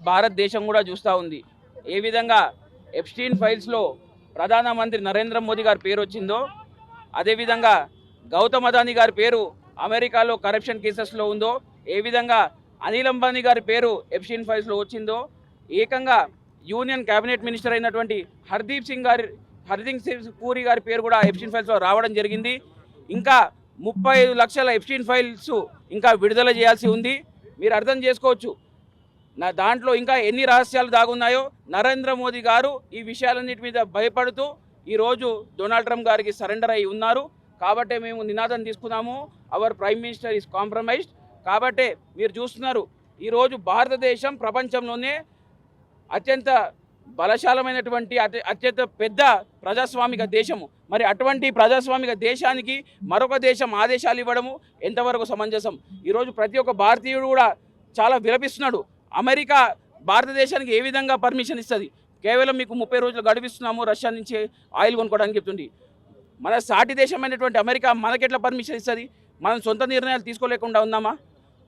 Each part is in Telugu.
భారతదేశం కూడా చూస్తూ ఉంది ఏ విధంగా ఎప్స్టీన్ ఫైల్స్లో ప్రధానమంత్రి నరేంద్ర మోదీ గారి పేరు వచ్చిందో, అదేవిధంగా గౌతమ్ అదానీ గారి పేరు అమెరికాలో కరప్షన్ కేసెస్లో ఉందో, ఏ విధంగా అనిల్ అంబానీ గారి పేరు ఎప్స్టీన్ ఫైల్స్లో వచ్చిందో, ఏకంగా యూనియన్ క్యాబినెట్ మినిస్టర్ అయినటువంటి హర్దీప్ సింగ్ పూరి గారి పేరు కూడా ఎప్స్టీన్ ఫైల్స్లో రావడం జరిగింది. ఇంకా 35 లక్షల ఎప్స్టీన్ ఫైల్స్ ఇంకా విడుదల చేయాల్సి ఉంది. మీరు అర్థం చేసుకోవచ్చు దాంట్లో ఇంకా ఎన్ని రహస్యాలు దాగున్నాయో. నరేంద్ర మోదీ గారు ఈ విషయాలన్నిటి మీద భయపడుతూ ఈరోజు డొనాల్డ్ ట్రంప్ గారికి సరెండర్ అయి ఉన్నారు. కాబట్టి మేము నినాదం తీసుకున్నాము, our prime minister is compromised. కాబట్టి మీరు చూస్తున్నారు ఈరోజు భారతదేశం ప్రపంచంలోనే అత్యంత బలశాలమైనటువంటి అత్యంత పెద్ద ప్రజాస్వామిక దేశము. మరి అటువంటి ప్రజాస్వామిక దేశానికి మరొక దేశం ఆదేశాలు ఇవ్వడము ఎంతవరకు సమంజసం? ఈరోజు ప్రతి ఒక్క భారతీయుడు కూడా చాలా విలపిస్తున్నాడు. అమెరికా భారతదేశానికి ఏ విధంగా పర్మిషన్ ఇస్తుంది? కేవలం మీకు 30 రోజులు గడిపిస్తున్నాము రష్యా నుంచి ఆయిల్ కొనుక్కోవడానికి చెప్తుంది. మన సాటి దేశమైనటువంటి అమెరికా మనకెట్లా పర్మిషన్ ఇస్తుంది? మనం సొంత నిర్ణయాలు తీసుకోలేకుండా ఉన్నామా?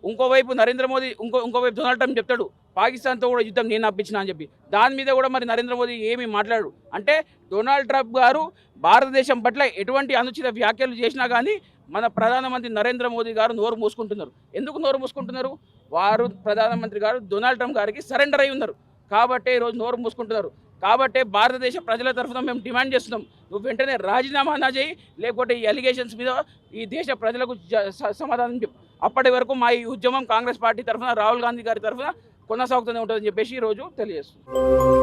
ఇంకోవైపు నరేంద్ర మోదీ ఇంకోవైపు డొనాల్డ్ ట్రంప్ చెప్తాడు పాకిస్తాన్తో కూడా యుద్ధం నేను ఆపించిన అని చెప్పి. దాని మీద కూడా మరి నరేంద్ర మోదీ ఏమీ మాట్లాడు. అంటే డొనాల్డ్ ట్రంప్ గారు భారతదేశం పట్ల ఎటువంటి అనుచిత వ్యాఖ్యలు చేసినా కానీ మన ప్రధానమంత్రి నరేంద్ర మోదీ గారు నోరు మూసుకుంటున్నారు. ఎందుకు నోరు మూసుకుంటున్నారు? వారు ప్రధానమంత్రి గారు డొనాల్డ్ ట్రంప్ గారికి సరెండర్ అయి ఉన్నారు కాబట్టి ఈరోజు నోరు మూసుకుంటున్నారు. కాబట్టి భారతదేశ ప్రజల తరఫున మేము డిమాండ్ చేస్తున్నాం, నువ్వు వెంటనే రాజీనామా చేయి, లేకపోతే ఈ అలిగేషన్స్ మీద ఈ దేశ ప్రజలకు సమాధానం చెప్పు. అప్పటి వరకు మా ఈ ఉద్యమం కాంగ్రెస్ పార్టీ తరఫున రాహుల్ గాంధీ గారి తరఫున కొనసాగుతూనే ఉంటుందని చెప్పేసి ఈరోజు తెలియజేస్తున్నాం.